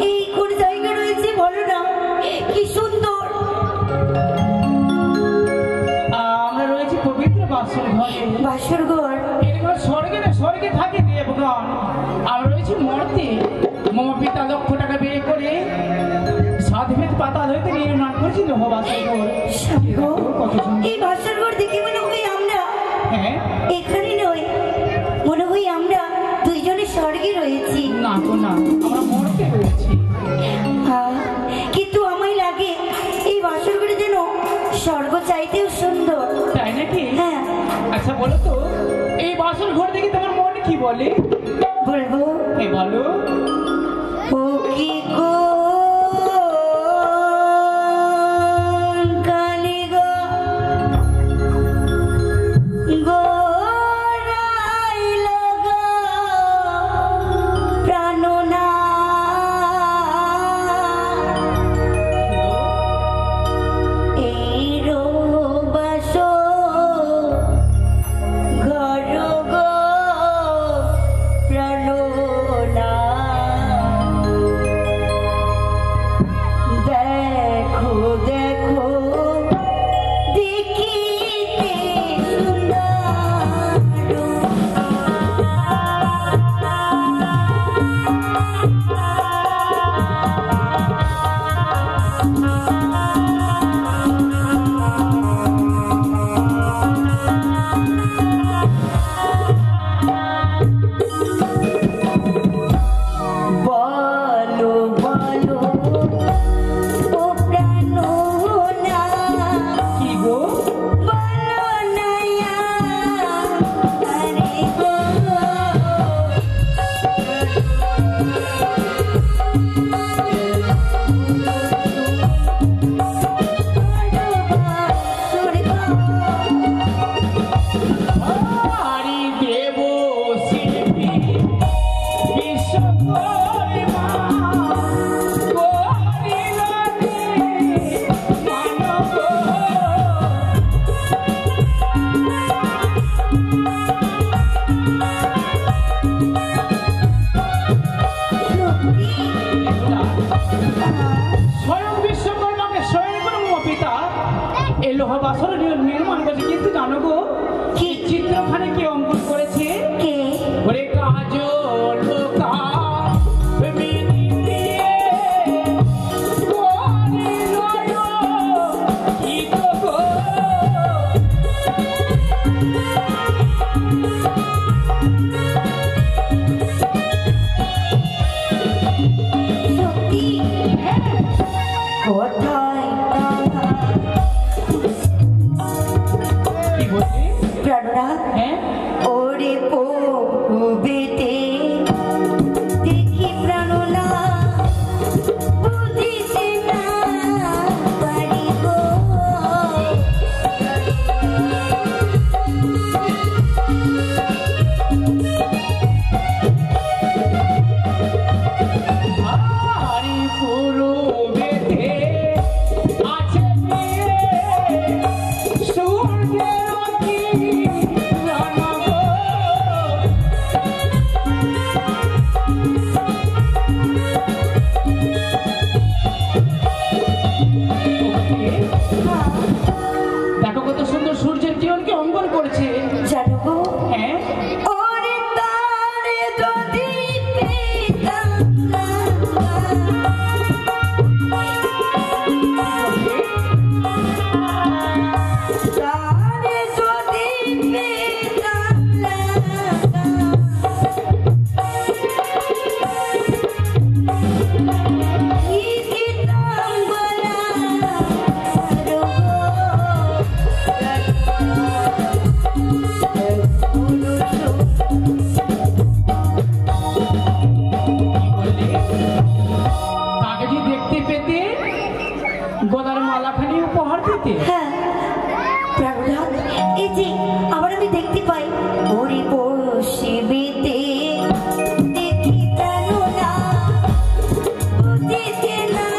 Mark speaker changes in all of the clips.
Speaker 1: এই কোন জায়গা রয়েছে বলো না, কি সুন্দর।
Speaker 2: আমরা রয়েছি পবিত্র বাসর ঘরে।
Speaker 1: বাসর ঘর?
Speaker 2: এরকম স্বর্গে না, স্বর্গে থাকে দেবগণ। আমরা রয়েছি মর্তে। মম পিতা লক্ষ টাকা ব্যয় করে সাধবেদ পাতাল হইতে নির্মাণ করেছিল বাসর ঘর।
Speaker 1: এই বাসর ঘর দেখে মনে হয় আমরা এখানে নয়, মনে হয় আমরা দুইজনে স্বর্গে রয়েছি।
Speaker 2: না গো না, আমরা মর্তে রয়েছি।
Speaker 1: কিন্তু আমায় লাগে এই বাসর ঘরে যেন স্বর্গ চাইতেও সুন্দর।
Speaker 2: তাই নাকি?
Speaker 1: হ্যাঁ।
Speaker 2: আচ্ছা বলো তো, এই বাসর ঘর দেখে তোমার মন কি বলে?
Speaker 1: বলবো?
Speaker 2: বলো।
Speaker 1: ও কি গো
Speaker 2: নির্মাণ করেছে। কিন্তু জানো গো, কি চিত্রখানে কি অঙ্কন করেছে?
Speaker 1: কে?
Speaker 2: ওরে কাজল
Speaker 1: ওরে বেতে দেখি প্রাণনা বুঝিছে না পারিব।
Speaker 2: দেখো কত সুন্দর সূর্যের কিরণকে অঙ্কন করেছে।
Speaker 1: জানো গো?
Speaker 2: হ্যাঁ।
Speaker 1: ওরে তারে যদি পেতাম না, তারে যদি পেতাম না, কি দিতাম বলা
Speaker 2: তাকে কি দেখতে পেতে গলার মালাখানি উপহার দিতে?
Speaker 1: হ্যাঁ প্রাণনাথ, এই যে আবার আমি দেখতে পাই ওরে বসিবিতে দেখি প্রাণনা বুঝিতে না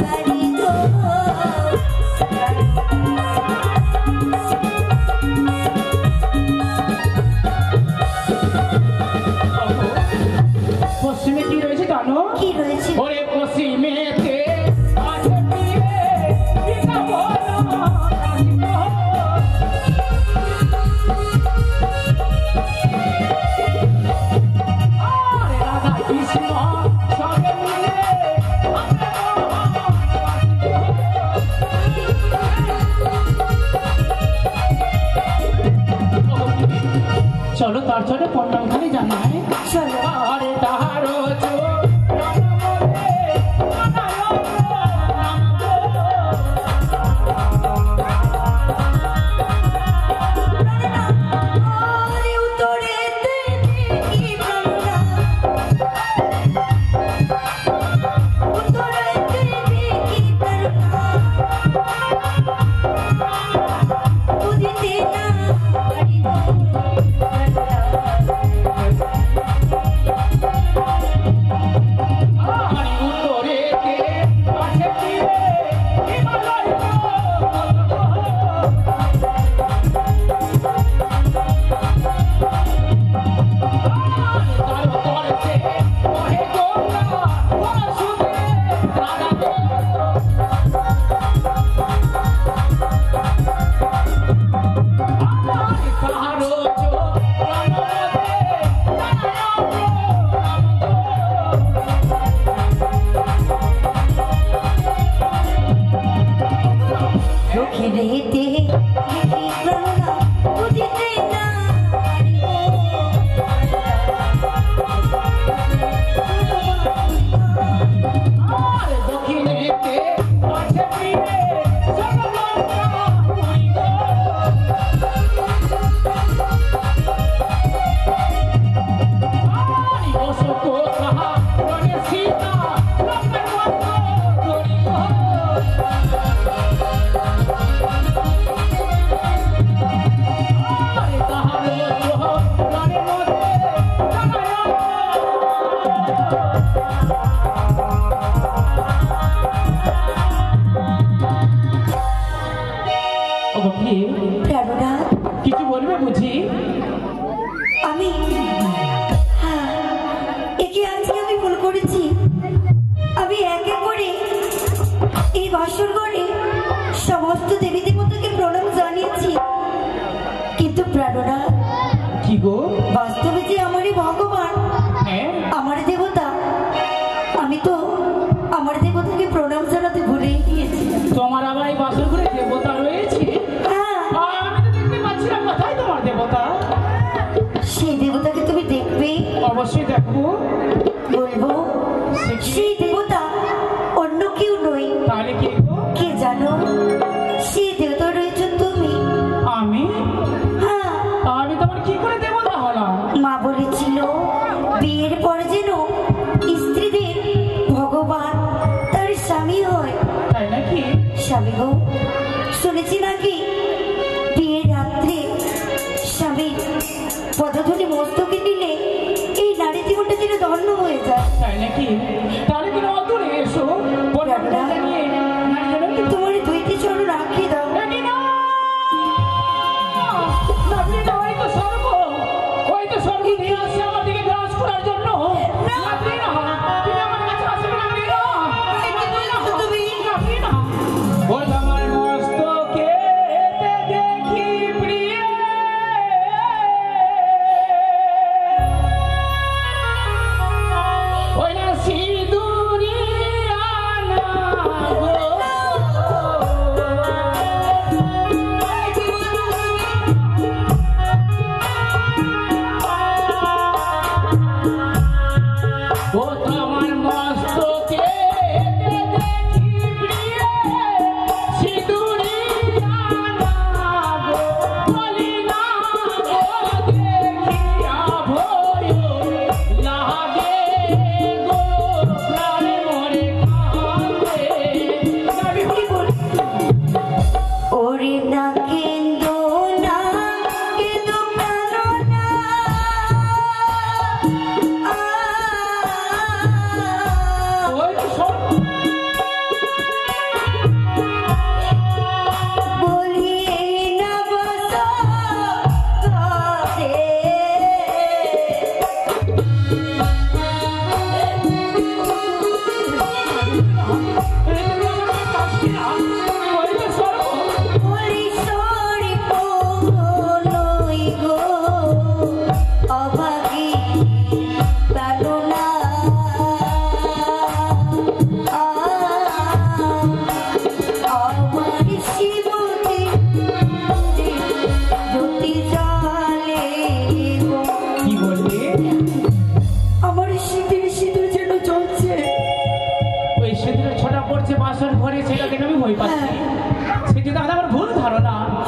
Speaker 1: পারি গো।
Speaker 2: পশ্চিমে কি রয়েছে জানো?
Speaker 1: কি রয়েছে? রেতে বুঝিতে না
Speaker 2: কিছু বলবে বুঝি?
Speaker 1: আমি একে আজকে আমি ভুল করেছি। আমি একে করে এই বাসর ঘরে সমস্ত দেবী দেবতাকে প্রণাম জানিয়েছি, কিন্তু প্রাণনা
Speaker 2: কি গো,
Speaker 1: বাস্তবে যে আমারই ভগবান, আমার দেবতা, আমি তো আমার দেবতাকে প্রণাম জানাতে ভুলেই গিয়েছি।
Speaker 2: তোমার আবার এই বাসর ঘরে দেবতা রয়েছে?
Speaker 1: সেই দেবতাকে তুমি দেখবে?
Speaker 2: অবশ্যই দেখবো।
Speaker 1: বলবো সেই দেবতা অন্য কেউ নয়।
Speaker 2: তাহলে কে গো?
Speaker 1: কে জানো? সেই দেবতা রয়েছে তুমি।
Speaker 2: আমি?
Speaker 1: হ্যাঁ।
Speaker 2: আমি তোমার কি করে দেবতা হলাম?
Speaker 1: মা বলেছিল বিয়ের পর যেন স্ত্রীদের ভগবান তার স্বামী হয়।
Speaker 2: তাই নাকি?
Speaker 1: স্বামী গো, শুনেছি নাকি বিয়ের রাত্রে স্বামীর পদধূলি মস্তকে নিলে এই নারী জীবনটা যেন ধন্য হয়ে যায়।
Speaker 2: তাই নাকি? তাহলে তুমি অদূরে এসো,
Speaker 1: তোমার দুইটি চরণ রাখিয়ে দাও।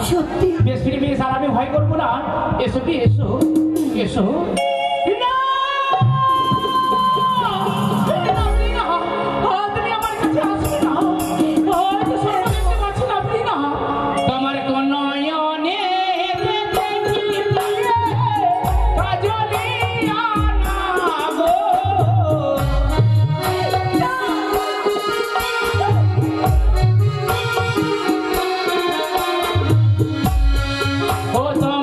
Speaker 2: সত্যি বেশ ফিরে বেশ আর আমি ভয় করবো না। এসো কি, এসো এসো।
Speaker 3: Oh,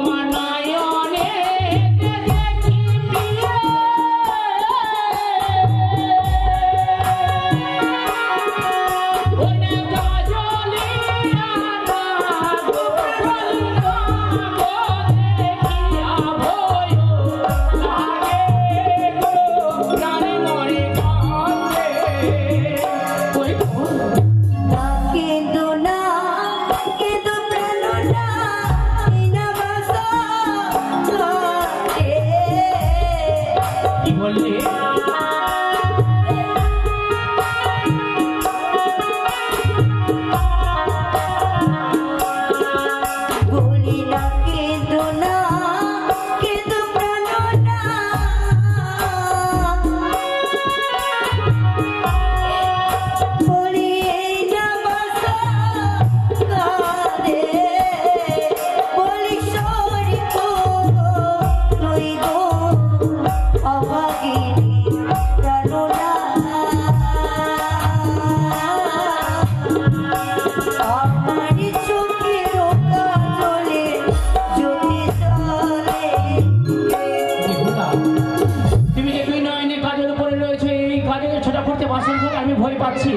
Speaker 2: বলেছো এই কাজে ছোটা করতে বাসন করে আমি ভয় পাচ্ছি।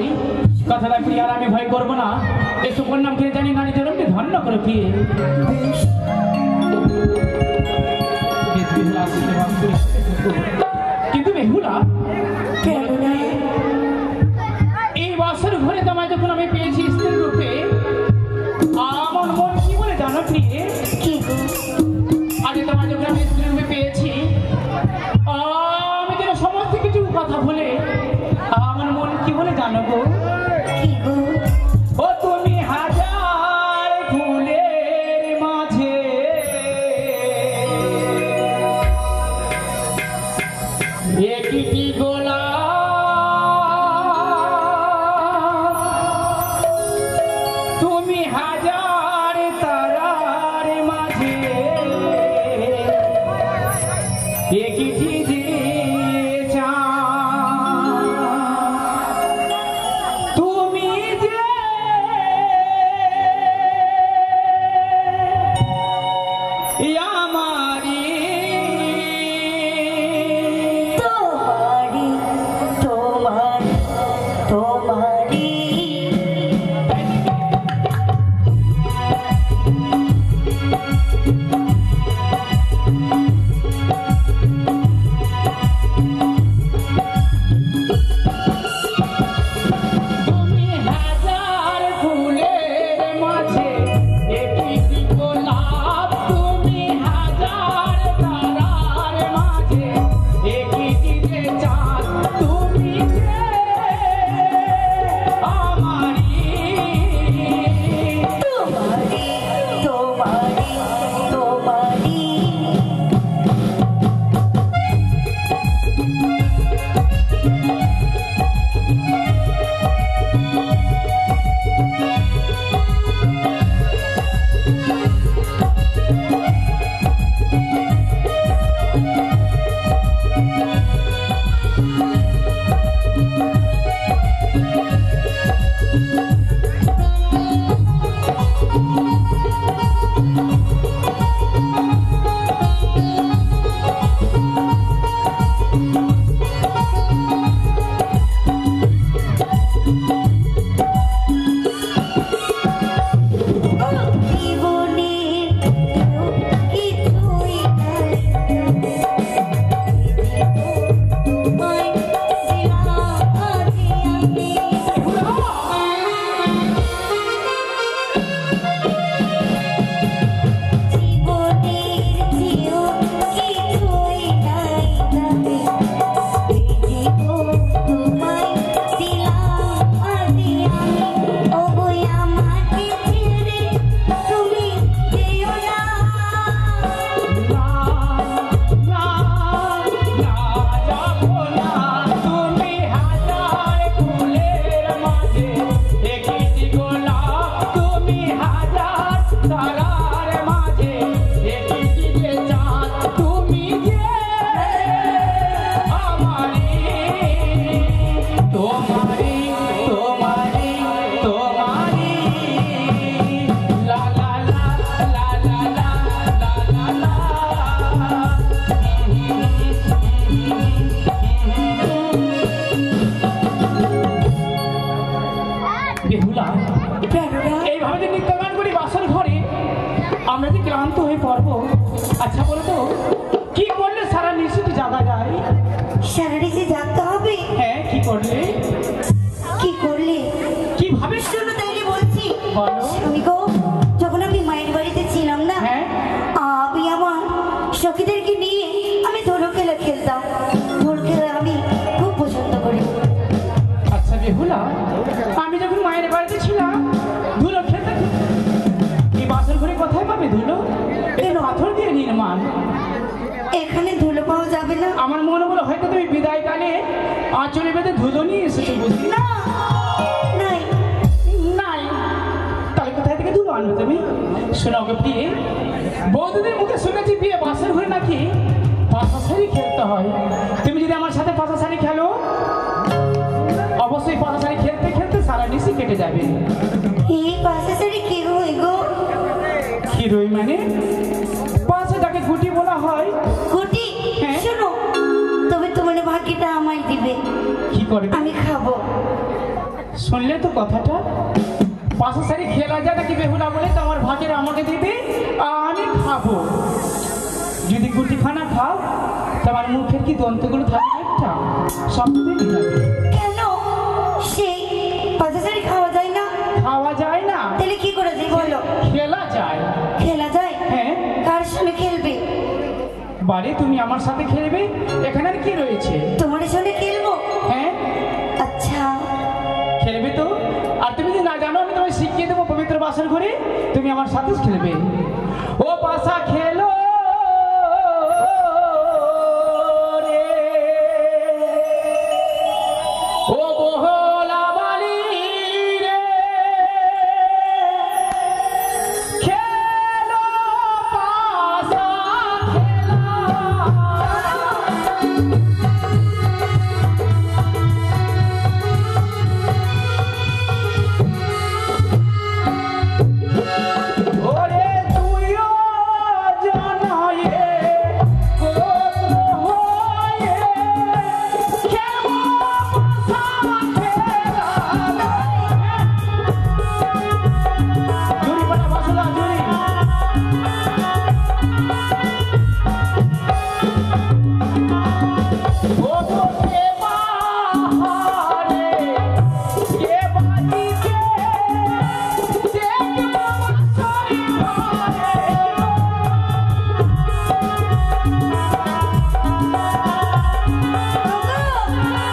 Speaker 2: কথাটা প্রিয়, আর আমি ভয় করবো না। একটু নাম কিনে জানি নারী জনমকে ধন্য করে প্রিয়ে। কিন্তু বেহুলা, এই বাসর ঘরে তোমায় যখন আমি পেয়েছি স্ত্রী রূপে, আমার মন কি বলে জানো প্রিয়ে? আগে তোমায় যখন আমি স্ত্রী রূপে পেয়েছি, আমি যেন সমস্ত কিছু কথা বলে আমার মন কি বলে জানো গো? ও তুমি হাজার ফুলের মাঝে একটি গোলাপ, তুমি হাজার তারার মাঝে একটি যে চাঁদ, তুমি যে আমারি আচ্ছা বলো তো, কি করলে সারা নিশ্চিত জাগা যায়?
Speaker 1: সারা নিশে জাগতে হবে?
Speaker 2: হ্যাঁ, কি করলে?
Speaker 1: কি করলে?
Speaker 2: কিভাবে?
Speaker 1: শুনো তাইলে বলছি। আমি গো, যখন আমি মায়ের বাড়িতে ছিলাম না, আমি আমার সখীদেরকে নিয়ে আমি ধুলো খেলা খেলতাম। ধুলো খেলা আমি খুব পছন্দ করি।
Speaker 2: আচ্ছা বেহুলা, আমি যখন মায়ের বাড়িতে ছিলাম ধুলো খেলতে, এই বাসর ঘরে কোথায় পাবে ধুলো? পাথর দিয়ে নির্মাণ,
Speaker 1: এখানে ধুলো পাওয়া যাবে না।
Speaker 2: আমার মনে হলো হয়তো তুমি বিদায় কালে আঁচলে বেঁধে ধুলো নিয়ে এসেছো, বুঝলি না?
Speaker 1: নাই
Speaker 2: নাই, তাহলে কোথায় থেকে ধুলো আনবে তুমি? শোনাও গো প্রিয়ে, বৌদিদের মুখে শুনেছি বিয়ে বাসর ঘরে নাকি পাশা শাড়ি খেলতে হয়। তুমি যদি আমার সাথে পাশা শাড়ি খেলো, অবশ্যই পাশা শাড়ি খেলতে খেলতে সারা নিশি কেটে যাবে।
Speaker 1: এই পাশা শাড়ি কি রই গো?
Speaker 2: কি রই মানে? পাশে যাকে গুটি বলা হয়।
Speaker 1: গুটি?
Speaker 2: হ্যাঁ।
Speaker 1: শোনো, তবে তোমার ভাগ্যটা আমায় দিবে। দিবে।
Speaker 2: কি করবে?
Speaker 1: আমি খাবো।
Speaker 2: শুনলে তো কথাটা, পাশে সারি খেলা যায় নাকি বেহুলা বলে তোমার ভাগের আমাকে দিবে, আমি খাবো। যদি গুটিখানা খাও তোমার মুখের কি দন্তগুলো থাকবে একটা সব দিকে যাবে।
Speaker 1: কেন সেই পাশাশাড়ি খাওয়া যায় না?
Speaker 2: খাওয়া যায় না,
Speaker 1: তাহলে কি করে যাই বলো?
Speaker 2: খেলা যায়।
Speaker 1: খেলা যায়?
Speaker 2: হ্যাঁ।
Speaker 1: কার সঙ্গে খেলবে?
Speaker 2: বাড়ি তুমি আমার সাথে খেলবে, এখানে আর কি রয়েছে?
Speaker 1: তোমার সঙ্গে খেলবো?
Speaker 2: হ্যাঁ।
Speaker 1: আচ্ছা
Speaker 2: খেলবে তো। আর তুমি যদি না জানো আমি তোমায় শিখিয়ে দেবো পবিত্র বাসর ঘরে, তুমি আমার সাথে খেলবে। ও বাসা খেলো রে, ও বহলা বালি রে, খেলো বাসা খেলা। ওরে তুইও জানায়ে কোন হয়ে খেলবো বাসা খেলা। জুরি পাটা বাসলা জুরি। ও তো কে বাহারে কে বাজিতে দেখবো বাসরি ঘরে।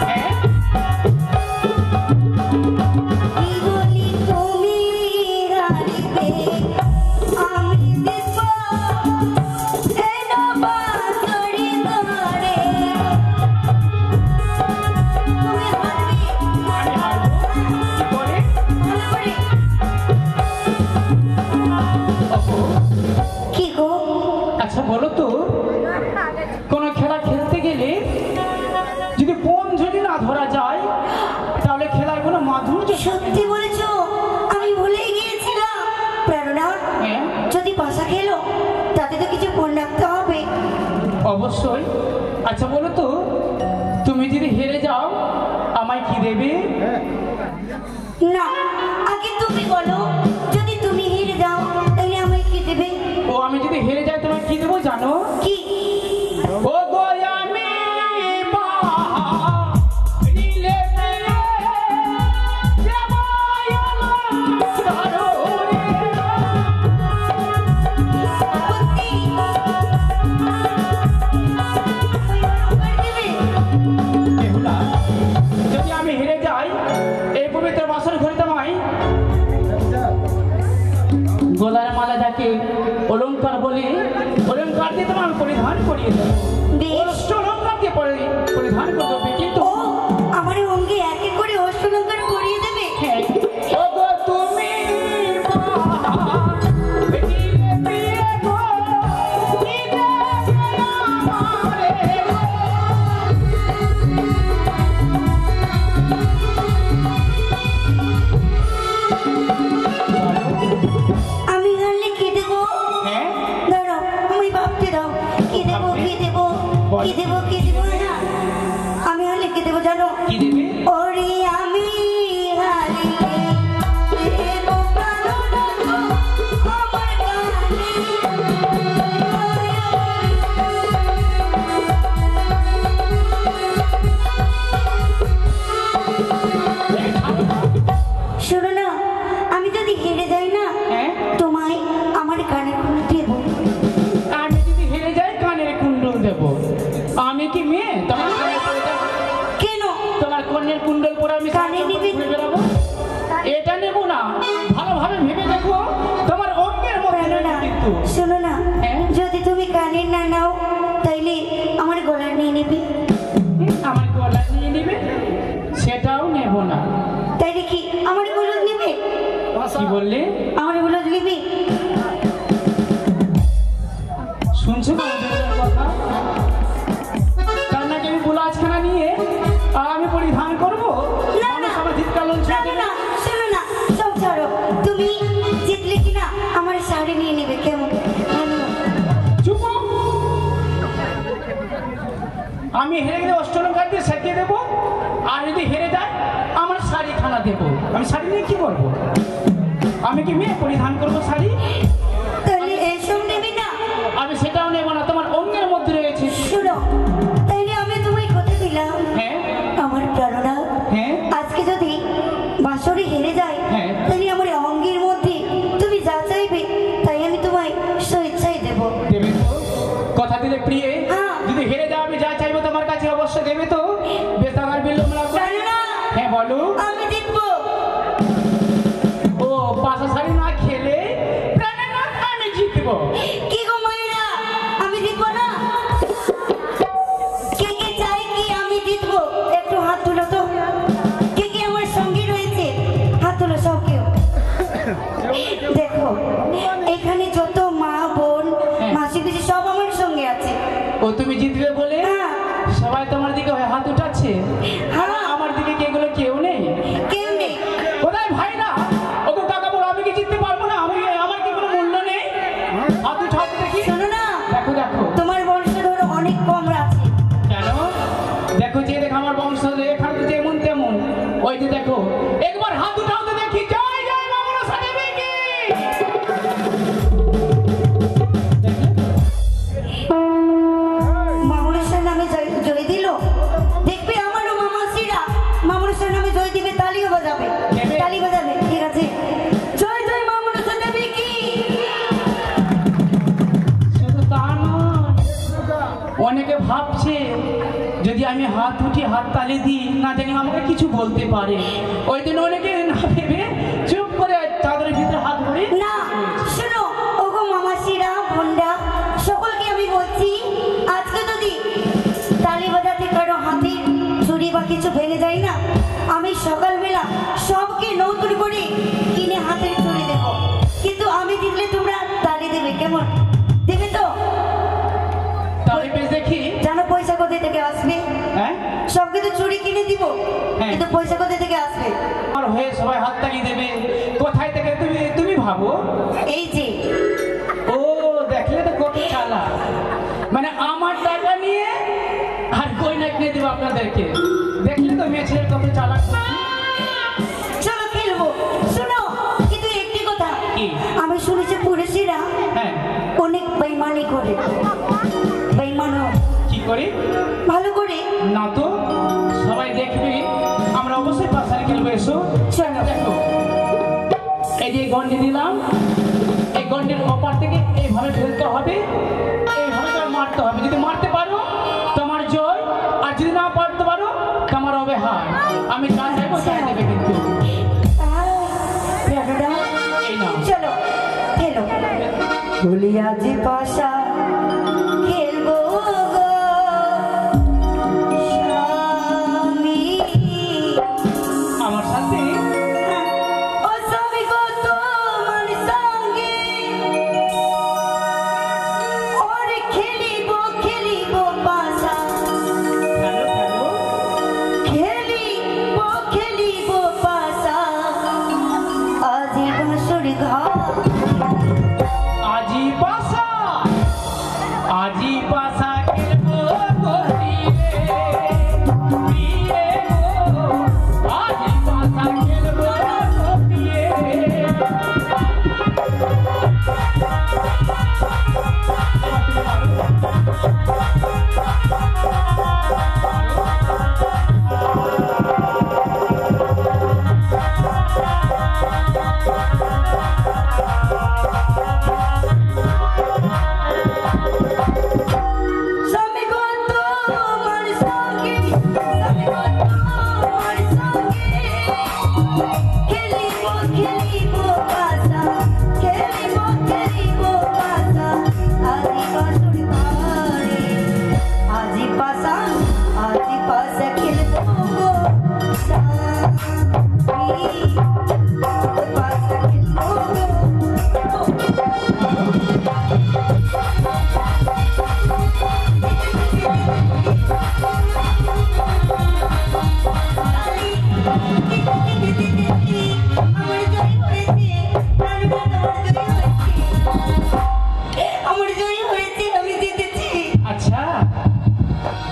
Speaker 2: হ্যাঁ?
Speaker 1: কি বলি তুমি হারিবে আমি দেব এন বাঁশরি ঘরে। তুমি হারবে?
Speaker 2: আমি হারবো। কি করে?
Speaker 1: ভালো করে।
Speaker 2: ওহো।
Speaker 1: কি গো?
Speaker 2: আচ্ছা বলো তো, কোনো খেলা খেলতে গেলে যদি কোন যদি না ধরা যায় তাহলে খেলার কোনো মাধুর্য থাকে
Speaker 1: সত্যি
Speaker 2: না।
Speaker 1: বলেছো, আমি ভুলেই গিয়েছিলাম। প্রেরণা,
Speaker 2: হ্যাঁ,
Speaker 1: যদি পাশা খেলো তাতে তো কিছু ফোন রাখতে হবে।
Speaker 2: অবশ্যই। আচ্ছা বলো তো, তুমি যদি হেরে যাও আমায় কি দেবে?
Speaker 1: না, আগে তুমি বলো, যদি তুমি হেরে যাও তাহলে আমায় কি দেবে?
Speaker 2: ও আমি যদি হেরে যাই তোমায় কি দেবো জানো?
Speaker 1: কি?
Speaker 2: ও গো আমি বাহারিলে মেয়ে দেবো ধরো রে।
Speaker 1: সত্যি? আমায় দেবে?
Speaker 2: বেহুলা, যদি আমি হেরে যাই এই পবিত্র বাসর ঘরে তোমায় গলার মালা যাকে অলঙ্কার বলে অলঙ্কার দিয়ে তোমার পরিধান করিয়ে দেবো।
Speaker 1: বেশ।
Speaker 2: অষ্ট অলঙ্কার দিয়ে পরিধান করে দেবে। কিন্তু
Speaker 1: ও আমার অঙ্গে এক এক করে অষ্টলঙ্কার করিয়ে দেবে?
Speaker 2: হ্যাঁ, ও গো তুমি বাহারিলে মেয়ে গো, দিলে আমারে গো।
Speaker 1: আমি হারলে কি দেবো?
Speaker 2: হ্যাঁ,
Speaker 1: দাঁড়াও, আমি ভাবতে দাও। কি দেবো কি দেবো কি দেবো কি দেবো না? আমি হারলে কি দেবো জানো?
Speaker 2: কি দেবে?
Speaker 1: ওরে আমি হারিলে দেব প্রাণরত্ন আমার গানে। শোনো না, আমি যদি হেরে যাই না
Speaker 2: হ্যাঁ,
Speaker 1: তোমায় আমার কানে খুলে দেব।
Speaker 2: আমি যদি হেরে যাই কানের কুণ্ডল দেব। আমি কি মেয়ে তোমার কানে পড়ে যাবো?
Speaker 1: কেন?
Speaker 2: তোমার কন্যের কুণ্ডল পরে আমি
Speaker 1: কানে নিবি?
Speaker 2: ঘুরে বেড়াবো? এটা নেবো না, ভালোভাবে ভেবে দেখো তোমার অঙ্গের মধ্যে
Speaker 1: শোনো না,
Speaker 2: কিন্তু
Speaker 1: শোনো না,
Speaker 2: হ্যাঁ?
Speaker 1: যদি তুমি কানের না নাও তাইলে আমার গলা নিয়ে নেবে।
Speaker 2: আমার গলা নিয়ে নিবে, সেটাও নেব না।
Speaker 1: তাইলে কি আমার বলদ নেবে?
Speaker 2: কি বললে?
Speaker 1: আমার বলদ নেবে?
Speaker 2: শুনছো তো ওদের কথা? তার নাকি আমি বুলাজখানা নিয়ে আমি পরিধান করবো?
Speaker 1: না,
Speaker 2: মানুষ
Speaker 1: না।
Speaker 2: আমার ধিক্কার লঞ্চ
Speaker 1: না, না, না, শোনো না, সব ছাড়ো। তুমি জিতলে কিনা আমার শাড়ি নিয়ে নেবে, কেমন? ভালো।
Speaker 2: চুপ। আমি হেরে গেলে অষ্টলঙ্কার দিয়ে সেঁকিয়ে দেবো, আর যদি হেরে যায় আমার শাড়ি খানা দেবো। আমি শাড়ি নিয়ে কি করবো? আমি কি মেয়ে পরিধান করবো শাড়ি?
Speaker 1: তাহলে এসব নেবে না?
Speaker 2: আমি সেটাও নেবো না, তোমার অঙ্গের মধ্যে রয়েছে।
Speaker 1: শোনো, তাইলে আমি তোমায় কথা দিলাম,
Speaker 2: হ্যাঁ
Speaker 1: আমার প্রাণনা,
Speaker 2: হ্যাঁ
Speaker 1: আজকে যদি বাসরে হেরে যায়
Speaker 2: হ্যাঁ।
Speaker 1: তাহলে আমার অঙ্গের মধ্যে তুমি যা চাইবে তাই আমি তোমায় স্বেচ্ছায় দেব।
Speaker 2: দেবে তো? কথা দিলে প্রিয়ে,
Speaker 1: হ্যাঁ।
Speaker 2: যদি হেরে যাও আমি যা চাইবো তোমার কাছে অবশ্যই দেবে তো? বেতাগার বিলম্ব না করে।
Speaker 1: প্রাণনা,
Speaker 2: হ্যাঁ বলো।
Speaker 1: আমি জিতবো।
Speaker 2: ও পাশা শাড়ি না খেলে প্রাণনা আমি জিতবো।
Speaker 1: কি গো মায়েরা, আমি জিতবো না? কে কে চাই কি আমি জিতবো? একটু হাত তুলো তো। কে কে আমার সঙ্গে রয়েছে হাত তুলো সব কেউ। দেখো এখানে যত মা বোন মাসি পিসি সব আমার সঙ্গে আছে।
Speaker 2: ও তুমি জিতবে বলে
Speaker 1: হ্যাঁ।
Speaker 2: সবাই তোমার দিকে হাত উঠাচ্ছে?
Speaker 1: হ্যাঁ।
Speaker 2: আমার দিকে কে গুলো কেউ নেই?
Speaker 1: কেউ নেই।
Speaker 2: কোথায় ভাই না? ও তো টাকা বলো, আমি কি জিততে পারবো না? আমার কি কোনো মূল্য নেই? হাত উঠাও তো দেখি।
Speaker 1: শোনো না,
Speaker 2: দেখো দেখো
Speaker 1: তোমার বংশধর অনেক কম আছে।
Speaker 2: কেন? দেখো যে দেখো আমার বংশ এখানে তো যেমন তেমন। ওই যে দেখো একবার হাত উঠাও তো দেখি। জয় জয় মা মনসা দেবী কি।
Speaker 1: মামুনের নামে জয় দিল। দেখবে আমারও মামাসিরা মামুনের নামে জয় দিবে, তালিও বাজাবে।
Speaker 2: দেবে?
Speaker 1: তালি বাজাবে, ঠিক আছে? জয় জয় মামুনের দেবী কি।
Speaker 2: শুধু তা নয়, অনেকে ভাবছে যদি আমি হাত উঠি হাত তালি দিই না জানি আমাকে কিছু বলতে পারে। ওই দিন অনেকে না ভেবে চুপ করে চাদরের ভিতরে হাত ভরে।
Speaker 1: না শোনো, ওগো মামাসিরা বোনরা সকলকে আমি বলছি, আজকে যদি তালি বাজাতে কারো হাতে চুরি বা কিছু ভেঙে যায় না, আমি সকালবেলা সবকে নতুন করে কিনে হাতের চুরি দেব। কিন্তু আমি জিতলে তোমরা তালি দেবে, কেমন? দেবে তো?
Speaker 2: তাহলে বেশ দেখি।
Speaker 1: জানো পয়সা কোথায় থেকে আসবে?
Speaker 2: হ্যাঁ
Speaker 1: সবকে তো চুরি কিনে দিব,
Speaker 2: হ্যাঁ।
Speaker 1: কিন্তু পয়সা কোথায় থেকে আসবে?
Speaker 2: আমার হয়ে সবাই হাত তালি দেবে, কোথায় থেকে তুমি তুমি ভাবো?
Speaker 1: এই যে
Speaker 2: ও দেখলে তো কত চালা, মানে আমার টাকা নিয়ে আর গয়না কিনে দেবো আপনাদেরকে। দেখলে তো মেয়ে ছেলের কত চালাক।
Speaker 1: চলো খেলবো। শোনো, কিন্তু একটি কথা,
Speaker 2: কি?
Speaker 1: আমি শুনেছি পুরুষেরা
Speaker 2: হ্যাঁ
Speaker 1: অনেক বেইমানি করে। বেইমান হয়।
Speaker 2: কি করি?
Speaker 1: ভালো করে
Speaker 2: না তো, সবাই দেখবে আমরা অবশ্যই পাশারি খেলবো। এসো
Speaker 1: চলো।
Speaker 2: দেখো এই যে গন্ডি দিলাম, এই গন্ডির অপার থেকে এইভাবে ফেলতে হবে, এইভাবে তোমার মারতে হবে। যদি মারতে পারো তোমার জয়, আর যদি না পারতে পারো তোমার হবে হার। আমি যা চাইবো তাই দেবে কিন্তু। এই নাও।
Speaker 1: চলো খেলো। ভুলিয়া যে পাশা খেলবো গো স্বামী।
Speaker 2: আমার সাথে
Speaker 1: ও স্বামী গো তোমার সঙ্গে ওরে খেলিব খেলিব পাশা।
Speaker 2: খেলো খেলো।
Speaker 1: খেলিব খেলিব পাশা। আজি বাঁশর ঘর।
Speaker 2: আজি পাশা, আজি পাশা খেলবো গো প্রিয়ে, প্রিয়ে গো। আজি পাশা খেলবো গো প্রিয়ে।
Speaker 1: স্বামী গো তোমার সঙ্গে, স্বামী গো তোমার সঙ্গে খেলিব খেলিব পাশা। খেলিব খেলিব পাশা। আজি বাঁশর ঘরে। আজি পাশা, আজি পাশা খেলবো গো স্বামী। পাশা খেলবো গো। আমার জয় হয়েছে, আমি জিতেছি।
Speaker 2: আচ্ছা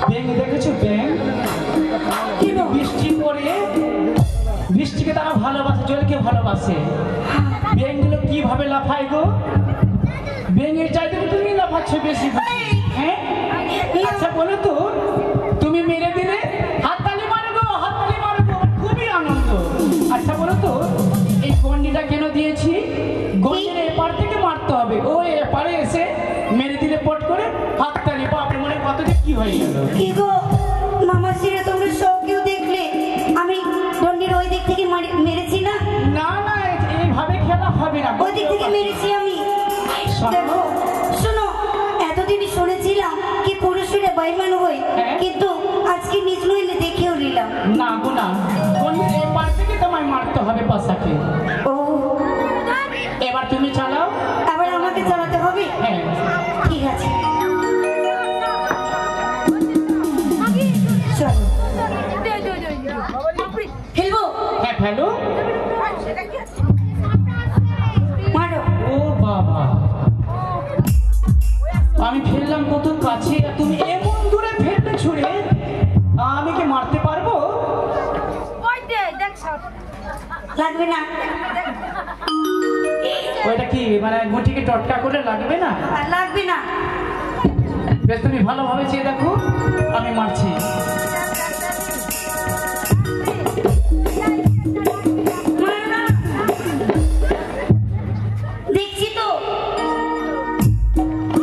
Speaker 2: ভেঙে দেখেছো বৃষ্টিকে তারা ভালোবাসে, জলকে ভালোবাসে। ব্যাঙগুলো কিভাবে লাফায় গো? ব্যাঙের চাইতে তুমি লাফাচ্ছ বেশি। হ্যাঁ আচ্ছা বলো তো, তুমি মেরে দিলে হাততালি মারো গো, হাততালি মারো গো, খুবই আনন্দ। আচ্ছা বলো তো, এই গন্ডিটা কেন দিয়েছি? গন্ডির এপার থেকে মারতে হবে, ও এপারে এসে মেরে দিলে পট করে হাততালি। বাপরে মনে কত যে কি হয়ে গেল।
Speaker 1: কি গো মামাসিরা, তোমরা সব কেউ দেখলে আমি গন্ডির ওই দিক থেকে মেরেছি না?
Speaker 2: না না, এইভাবে খেলা হবে না।
Speaker 1: ওই দিক থেকে মেরেছি আমি। দেখো শোনো, এতদিন শুনেছিলাম কি পুরুষেরা বেঈমান হয়, কিন্তু আজকে নিজ নইলে দেখেও নিলাম।
Speaker 2: না গো না, গন্ডির এপার থেকে তোমায় মারতে হবে পাশাকে।
Speaker 1: ও
Speaker 2: এবার তুমি চালাও।
Speaker 1: আবার আমাকে চালাতে হবে?
Speaker 2: হ্যাঁ
Speaker 1: ঠিক আছে, চলো ফেলবো।
Speaker 2: হ্যাঁ ফেলো,
Speaker 1: মারো।
Speaker 2: ও বাবা, আমি ফেললাম কত কাছে, তুমি এমন দূরে ফেললে ছুড়ে, আমি কি মারতে পারবো?
Speaker 1: লাগবে না।
Speaker 2: ওইটা কি মানে গুটিকে টটকা করে লাগবে না?
Speaker 1: আর লাগবে না।
Speaker 2: বেশ, তুমি ভালোভাবে চেয়ে দেখো, আমি মারছি।
Speaker 1: মারো না। দেখছি তো।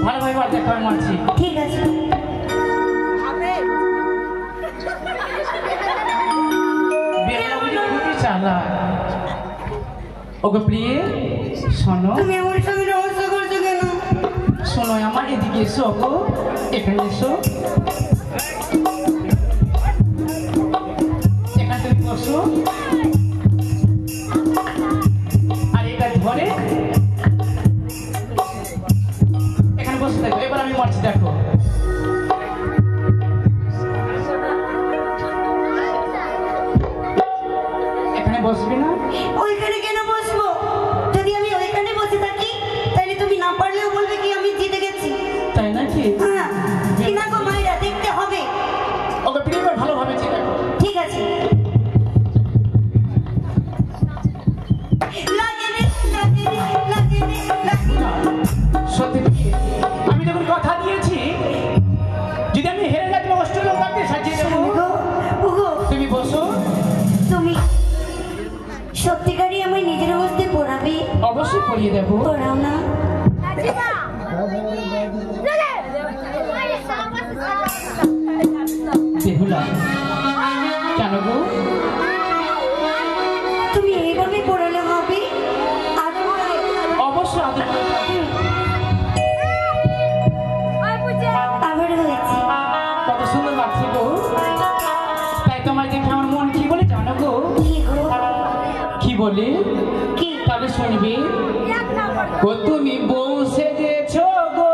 Speaker 2: ভালোভাবে বার দেখো, আমি মারছি।
Speaker 1: ঠিক আছে।
Speaker 2: বেলা বুঝি খুবই চালাক। ওগো প্রিয়ে, শোনো
Speaker 1: তুমি আমার সঙ্গে রহস্য করছো কেন?
Speaker 2: শোনো, আমার এদিকে এসো গো, এখানে এসো, এখানে তুমি বসো, আর এটা ধরে এখানে বসে দেখো। এবার আমি মারছি, দেখো। এখানে বসবি না?
Speaker 1: ওইখানে কেন বসবো? যদি আমি ওইখানে বসে থাকি তাহলে তুমি না পারলেও বলবে কি আমি জিতে গেছি।
Speaker 2: তাই নাকি?
Speaker 1: হ্যাঁ, কি না গো মায়েরা, দেখতে হবে।
Speaker 2: ওকে প্রিয়, এবার ভালোভাবে চেয়ে দেখো।
Speaker 1: ঠিক আছে। লাগে রে, লাগে রে, লাগে রে, লাগে রে।
Speaker 2: না, সত্যি কি, আমি যখন কথা দিয়েছি যদি আমি হেরে যাই তোমার অস্ট্রেলিয়া লাগবে সাজিয়ে দেবো।
Speaker 1: ওগো, ওগো,
Speaker 2: তুমি বসো।
Speaker 1: তুমি সত্যিকারই আমার নিজের অবস্থায় পড়াবে?
Speaker 2: অবশ্যই পড়িয়ে দেবো।
Speaker 1: পড়াও না।
Speaker 2: বেহুলা, কেন গো?
Speaker 1: তুমি এইভাবে পড়ালে হবে? আদর করে।
Speaker 2: অবশ্যই আদর করে থাকবো।
Speaker 1: আবার হয়েছে।
Speaker 2: কত সুন্দর লাগছে গো। তাই তোমায় দেখে আমার মন কি বলে জানো গো?
Speaker 1: কি গো?
Speaker 2: কি বলে?
Speaker 1: কি?
Speaker 2: তাহলে শুনবি। ও তুমি বউ সেজেছ গো,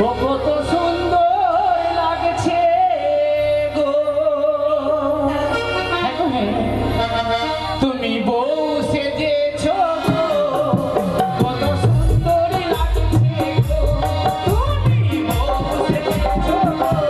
Speaker 2: ও কত সুন্দর লাগছে গো। হ্যাঁ গো, হ্যাঁ। তুমি বউ সেজেছ গো, কত সুন্দর লাগছে গো। তুমি বউ সেজেছ গো।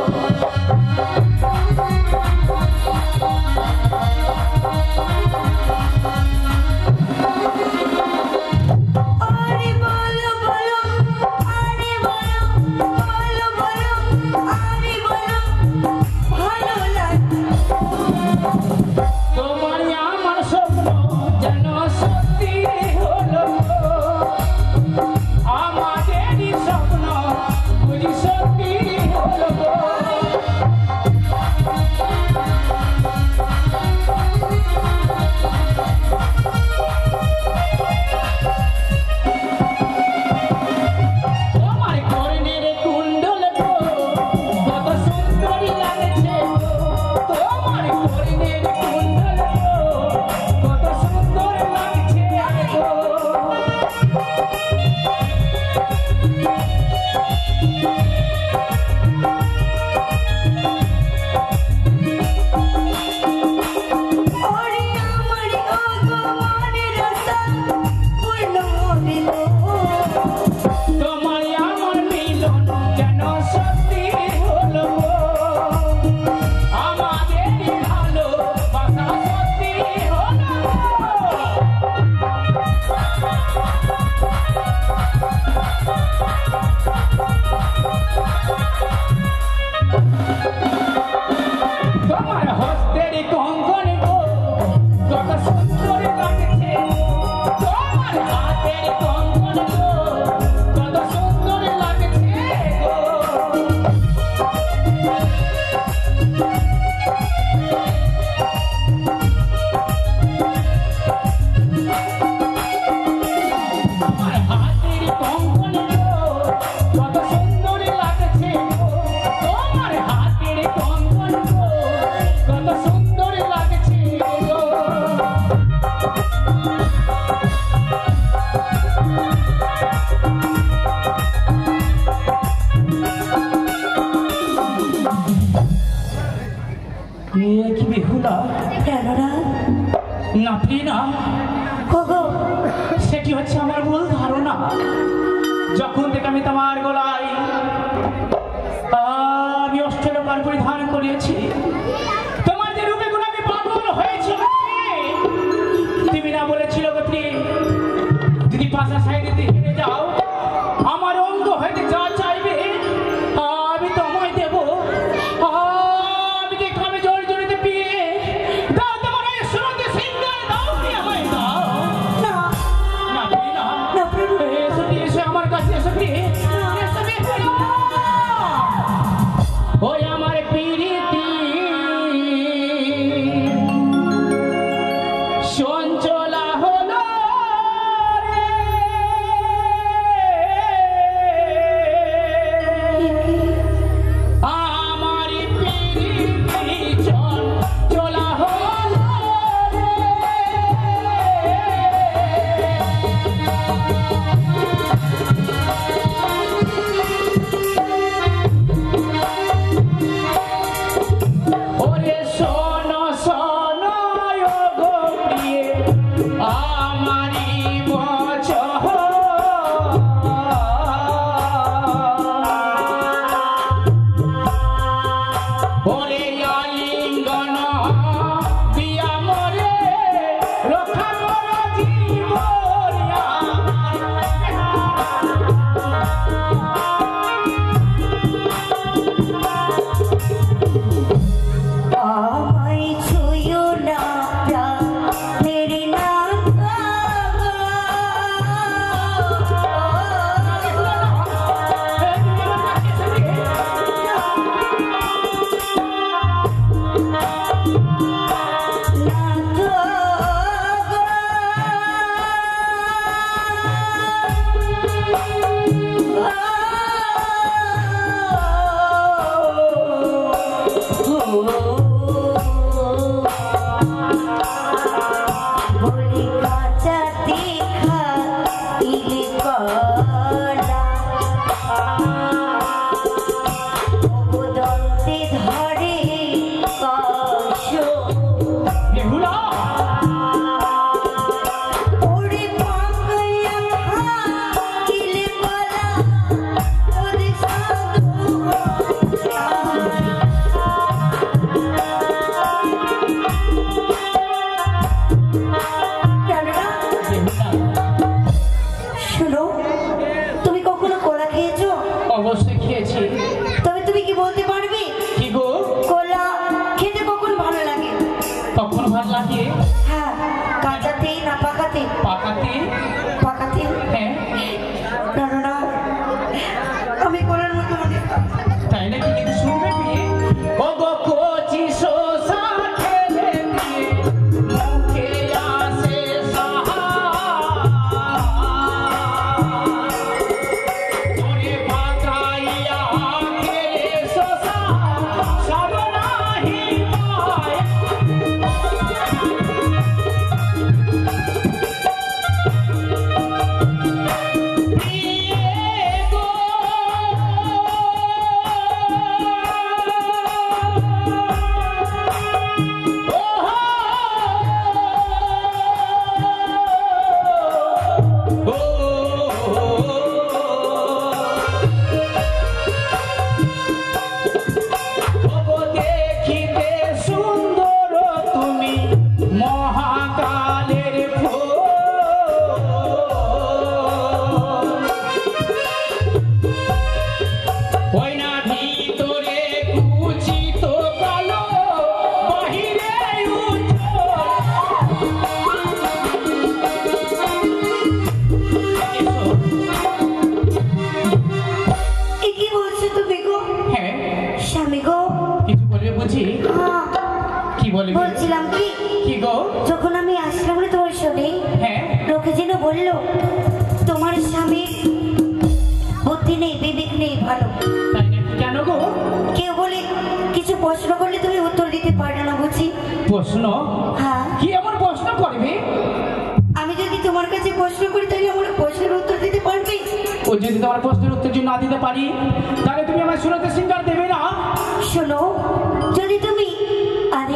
Speaker 2: কি বেহুলা
Speaker 1: কেনরা
Speaker 2: না প্রিনা,
Speaker 1: গো
Speaker 2: সেটি হচ্ছে আমার ভুল ধারণা। যখন থেকে আমি তোমার গলায় আমি অষ্টলোকার পরিধান করিয়েছি, তোমার যে রূপে গুণ আমি পাগল হয়েছিল। তুমি না বলেছিল গতি যদি পাশা সাইডে হেরে যাও, আমার অঙ্গ হইতে যা চাইবে আমি তোমায় দেব। আমি যে কামে জল জড়িতে পিয়ে দাও তোমার এই সুরতে সিঙ্গার দাও, আমায় দাও।
Speaker 1: না
Speaker 2: না প্রিনা,
Speaker 1: না প্রভু
Speaker 2: এসো এসো আমার কাছে, এসো প্রিয়, এসো প্রিয়। ওই আমার প্রীতি সঞ্চলা হলো রে, আমার প্রীতি চঞ্চলা হলো রে। ওরে শোনো শোনো গো প্রিয়ে আমারি বচন, ওরে আলিঙ্গন দিয়া মরে রক্ষা করো জীবন
Speaker 1: আমায় ছুঁয়ো না প্রাণের নাথা বলি কাঁচা দেখা ইলে কলা দন্তে ধরে কষ
Speaker 2: বেহুলা
Speaker 1: ওরে পাকয়া ইলে কলা ওরে সাধু কেনরা
Speaker 2: বেহুলা,
Speaker 1: শুনো, তুমি কখনো কলা খেয়েছো?
Speaker 2: অবশ্যই খেয়েছি।
Speaker 1: তবে তুমি কি বলতে পারবে
Speaker 2: কি গো,
Speaker 1: কলা খেতে কখন ভালো লাগে?
Speaker 2: তখন ভালো লাগে
Speaker 1: হ্যাঁ, কাঁচাতে না পাকাতে?
Speaker 2: পাকাতে।
Speaker 1: পাকাতে।
Speaker 2: হ্যাঁ,
Speaker 1: না আমি কলার মতো মনে
Speaker 2: তাই নাকি? কিন্তু শুনবে প্রিয়ে, ও গো কচি শোষা খেলে দিয়ে মুখে আসে সাহা, ওরে পাকাইয়া খেলে শোষা সব নাহি পায়। বলবি?
Speaker 1: বলছিলাম কি
Speaker 2: কি গো?
Speaker 1: যখন আমি আসলাম না তোমার সঙ্গে,
Speaker 2: হ্যাঁ,
Speaker 1: লোকে যেন বললো তোমার স্বামী বুদ্ধি নেই, বিবেক নেই, ভালো।
Speaker 2: তাই নাকি? কেন গো?
Speaker 1: কেউ বলে কিছু প্রশ্ন করলে তুমি উত্তর দিতে পারো না বুঝি।
Speaker 2: প্রশ্ন?
Speaker 1: হ্যাঁ,
Speaker 2: কি এমন প্রশ্ন করবে?
Speaker 1: আমি যদি তোমার কাছে প্রশ্ন করি তাহলে আমার প্রশ্নের উত্তর দিতে পারবে?
Speaker 2: ও যদি তোমার প্রশ্নের উত্তর যদি না দিতে পারি তাহলে তুমি আমার সুরতে সিঙ্গার দেবে না?
Speaker 1: শোনো, যদি তুমি আজ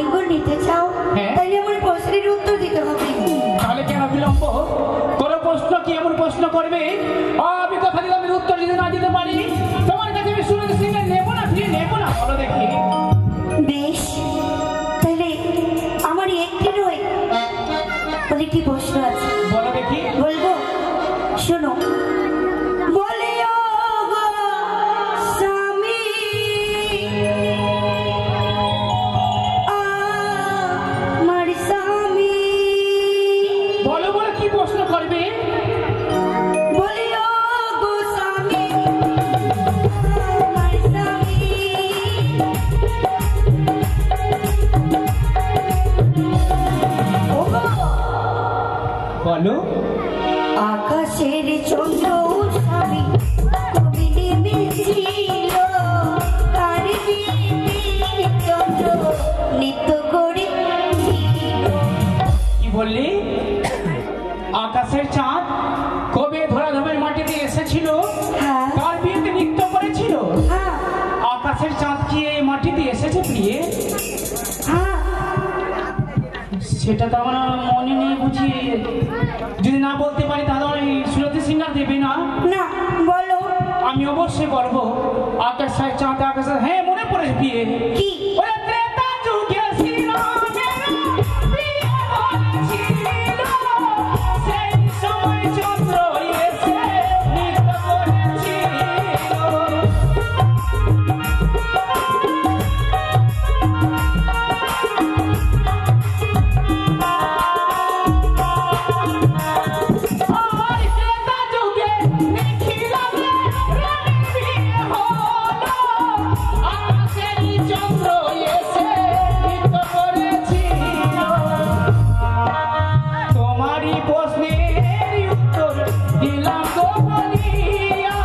Speaker 2: হ্যাঁ।
Speaker 1: তাহলে আমার প্রশ্নের উত্তর দিতে হবে।
Speaker 2: তাহলে কেন বিলম্ব? কোনো প্রশ্ন কি এমন প্রশ্ন করবে আমি কথা দিলাম এর উত্তর যদি না দিতে পারি তোমার কাছে আমি সুরজ সিংহ নেবো না, ফিরে নেবো না। বলো দেখি।
Speaker 1: বেশ, তাহলে আমার একটি নয় অনেকটি প্রশ্ন আছে।
Speaker 2: বলো দেখি।
Speaker 1: বলবো, শোনো। বলে ও গো স্বামী, আমার স্বামী।
Speaker 2: বলো বলো কি প্রশ্ন করবে?
Speaker 1: বলে ও গো স্বামী, আমার স্বামী। ও গো,
Speaker 2: বলো।
Speaker 1: আকাশের চন্দ্র স্বামী কবিলি মিছিল, তার বিপিন চন্দ্র নৃত্য করেছিল।
Speaker 2: কি বললি? আকাশের চাঁদ কবে ধরাধামের মাটিতে এসেছিল,
Speaker 1: হ্যাঁ।
Speaker 2: তার বিয়েতে নৃত্য করেছিল।
Speaker 1: হ্যাঁ,
Speaker 2: আকাশের চাঁদ কি এই মাটিতে এসেছে প্রিয়ে?
Speaker 1: হ্যাঁ।
Speaker 2: সেটা তো আমার মনে নেই বুঝি। যদি না বলতে পারি তাহলে আমি সুরতি সিঙ্গার দেবে না।
Speaker 1: না, বলো।
Speaker 2: আমি অবশ্যই বলবো। আকাশের চাঁদ আকাশে, হ্যাঁ মনে পড়ে বিয়ে।
Speaker 1: কি?
Speaker 2: ওরে ত্রেতা যুগে শ্রীরামের বিয়ে হয়েছিল, সেই সময় চন্দ্র এসে নৃত্য করেছিল। আর ত্রেতা যুগে দেখিলাম রামের বিয়ে হলো, আকাশের চন্দ্র এসে নৃত্য করেছিল। তোমারই প্রশ্নের উত্তর দিলাম গো বলিয়া,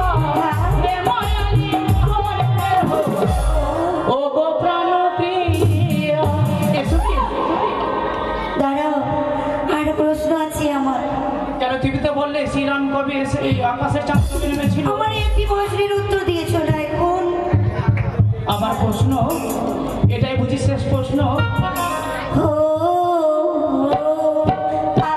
Speaker 2: হে মায়ালি মোর দেহ, ও গো প্রাণপ্রিয়া। এসো কি?
Speaker 1: দাঁড়াও, আর প্রশ্ন আছে আমার।
Speaker 2: কেন তুমি তো বললে শ্রীরাম কবি এসে এই আকাশের চাঁদ কবে নেমেছিল।
Speaker 1: আমার একটি প্রশ্নের উত্তর দিয়েছো না এখন।
Speaker 2: আমার প্রশ্ন এটাই বুঝি শেষ প্রশ্ন।
Speaker 1: ও, আ,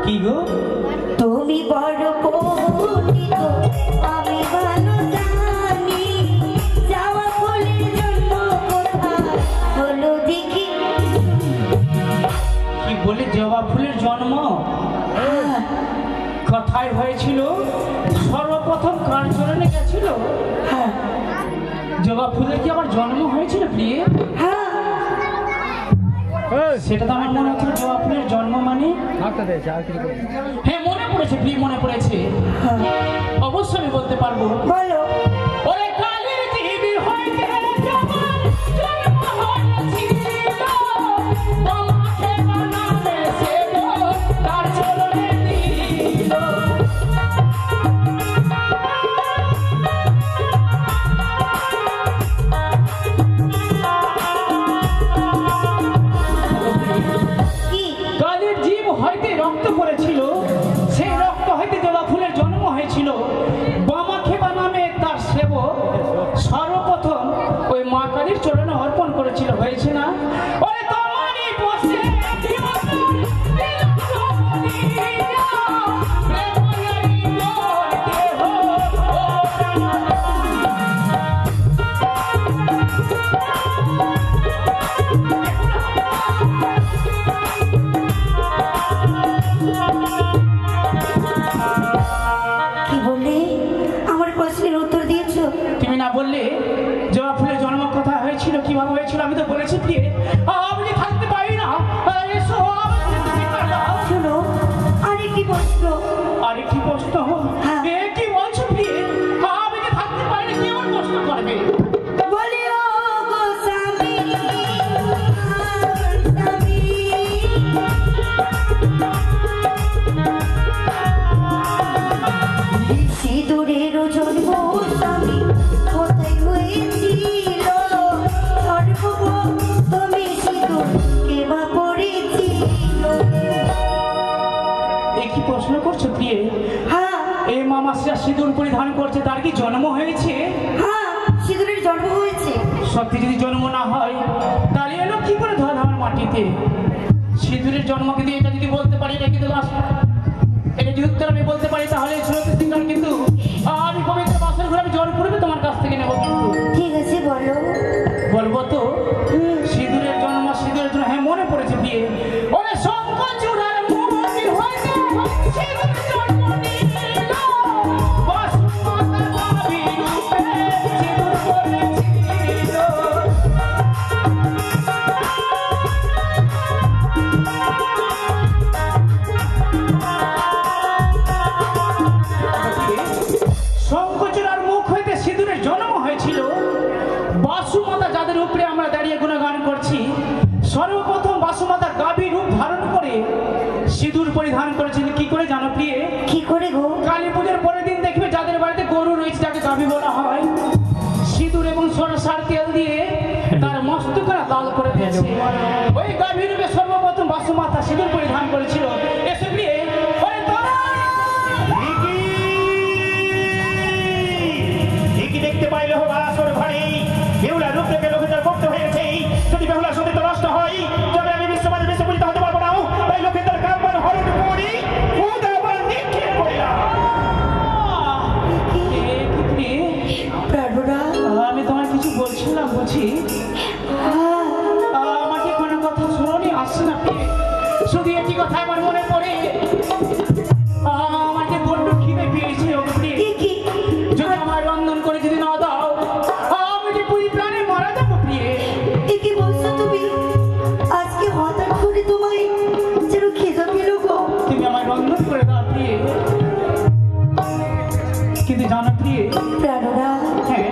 Speaker 2: কি গো?
Speaker 1: তুমি বড় পণ্ডিত, আমি ভালো জানি। যাওয়া ফুলের জন্য কোথায় হলো দেখি।
Speaker 2: কি বলে জবা ফুলের জন্ম কোথায় হয়েছিল? সর্বপ্রথম কার চরণে গেছিল?
Speaker 1: হ্যাঁ,
Speaker 2: জবা ফুলের কি আমার জন্ম হয়েছিল প্রিয়ে?
Speaker 1: হ্যাঁ।
Speaker 2: সেটা তো আমার মনে হচ্ছিল জবা ফুলের জন্ম মানে। হ্যাঁ মনে পড়েছে প্রিয়ে, মনে পড়েছে।
Speaker 1: হ্যাঁ।
Speaker 2: অবশ্যই আমি বলতে পারবো।
Speaker 1: বলো।
Speaker 2: ওরে কালের জীবী হইতে জবান জন্ম হয়েছিল, তোমাকে বানাবে সে গো তার চরণে দিল।
Speaker 1: কি?
Speaker 2: কালের জীব হইতে রক্ত পড়েছিল, সেই রক্ত হইতে জবা ফুলের জন্ম হয়েছিল। বামাখেবা নামে তার সেবক সর্বপ্রথম ওই মা কালীর চরণে অর্পণ করেছিল। হয়েছে না? ওরে তোমারই বসে জীবন দিলাম জমনিয়া, প্রেময়ারি মোর দেহ, ও প্রাণ।
Speaker 1: কি বলে আমার প্রশ্নের উত্তর দিয়েছো?
Speaker 2: তুমি না বললে জবা ফুলের জন্ম কথা হয়েছিল, কিভাবে হয়েছিল? আমি তো বলেছি প্রিয়ে আমি থাকতে পারি না। এসো
Speaker 1: শোনো, আরেকটি প্রশ্ন।
Speaker 2: আরেকটি প্রশ্ন?
Speaker 1: হ্যাঁ।
Speaker 2: এ কি বলছো প্রিয়ে? আমি তো থাকতে পারি না, কেমন প্রশ্ন করবে?
Speaker 1: বলে ও গো স্বামী, আমার স্বামী। সিঁদুরের জন্ম স্বামী কোথায় হয়েছিল?
Speaker 2: বলছে তার কি জন্ম হয়েছে?
Speaker 1: হ্যাঁ, সিঁদুরের জন্ম হয়েছে।
Speaker 2: সত্যি যদি জন্ম না হয় তাহলে এলো কি করে ধর আমার মাটিতে? সিঁদুরের জন্ম কিন্তু এটা যদি বলতে পারি, এটা কিন্তু এটা যদি উত্তর আমি বলতে পারি তাহলে শ্রোতে সিঙ্গার কিন্তু আমি পবিত্র বাসর ঘরে আমি জল পড়বে তোমার কাছ থেকে নেবো। কিন্তু
Speaker 1: ঠিক আছে, বলো।
Speaker 2: বলবো তো সিঁদুরের জন্ম, সিঁদুরের জন্য হ্যাঁ মনে পড়েছে বিয়ে। ওরে শঙ্কর চূড়ার মন্দির হইতে সিঁদুর জন্ম নিল, বসুমাতার গাভী রূপে সিঁদুর পড়েছিল। শঙ্করচূড়ার মুখ হইতে সিঁদুরের জন্ম হয়েছিল। বাসুমাতা যাদের উপরে আমরা দাঁড়িয়ে গুণগান করছি, সর্বপ্রথম বাসুমাতার গাভী রূপ ধারণ করে সিঁদুর পরিধান করেছেন। কি করে জানো প্রিয়ে?
Speaker 1: কি করে গো?
Speaker 2: কালী পুজোর পরের দিন দেখবে যাদের বাড়িতে গরু রয়েছে তাকে গাভী বলা হয়, সিঁদুর এবং সরষার তেল দিয়ে তার মস্তকরা লাল করে দিয়েছে। ওই গাভী রূপে সর্বপ্রথম বাসুমাতা সিঁদুর পরিধান করেছিল। এসে প্রিয়ে
Speaker 3: দেখতে পাইলে বাসর ঘরে বেহুলা রূপ থেকে লোকেদের মুক্ত হয়েছে। যদি বেহুলা সতীত্ব নষ্ট হয় তবে আমি বিশ্বমাঝে বিশ্ব পূজিত হতে পারবো না। তাই লোকেদের কাম্পান হরণ করি আবার নিক্ষেপ করিলাম।
Speaker 2: আমি তোমার কিছু বলছিলাম বুঝি? আমাকে কোনো কথা শুনোনি? আসছে না প্রিয়ে? শুধু একটি কথা আমার মনে পড়ে, আমাকে বড্ড খিদে পেয়েছে। যদি আমার রন্ধন করে যদি না দাও আমি যে পুরি প্রাণে মারা যাবো প্রিয়ে।
Speaker 1: কি বলছো তুমি? আজকে হঠাৎ করে তোমায় যেন খিদে পেল গো।
Speaker 2: তুমি আমার রন্ধন করে দাও প্রিয়ে। কিন্তু জানো প্রিয়ে,
Speaker 1: প্রাণরা,
Speaker 2: হ্যাঁ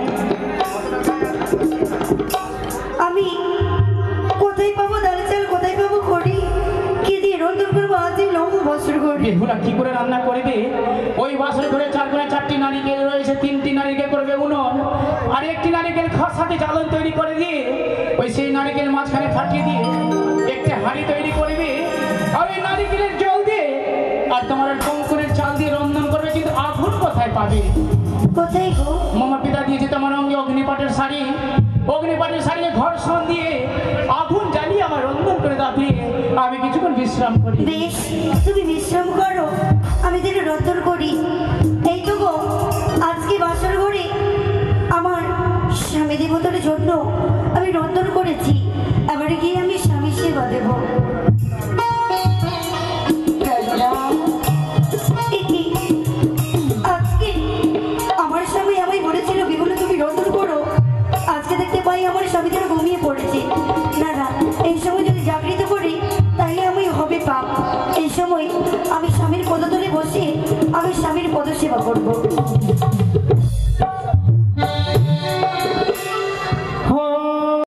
Speaker 1: আমি কোথায় পাবো ডাল চাল, কোথায় পাবো খড়ি, কি দিয়ে রন্ধন করবো? আজ এই লম্বা বছর ঘরে
Speaker 2: বেহুলা কি করে রান্না করবে? ওই বাসর ঘরে চার কোণে 4টি নারিকেল রয়েছে, 3টি নারিকেল করবে উনুন, আর একটি নারিকেল খসাতে জ্বালন তৈরি করে দিয়ে ওই সেই নারিকেল মাঝখানে ফাটিয়ে দিয়ে একটা হাঁড়ি তৈরি করবে, আর ওই নারিকেলের জল দিয়ে আর তোমার কঙ্করের চাল দিয়ে রন্ধন করবে। কিন্তু আগুন কোথায় পাবে?
Speaker 1: কোথায় গো?
Speaker 2: মামার পিতা দিয়েছে তোমার অঙ্গে অগ্নিপাটের শাড়ি, অগ্নিপাটের শাড়ি ঘর্ষণ দিয়ে আগুন জ্বালিয়ে আমার রন্ধন করে দাবি। আমি কিছুক্ষণ বিশ্রাম করি।
Speaker 1: বেশ, তুমি বিশ্রাম করো, আমি যেন রন্ধন করি। এই তো গো, আজকে বাসর ঘরে আমার স্বামী দেবতার জন্য আমি রন্ধন করেছি। এবারে গিয়ে আমি স্বামী সেবা দেবো।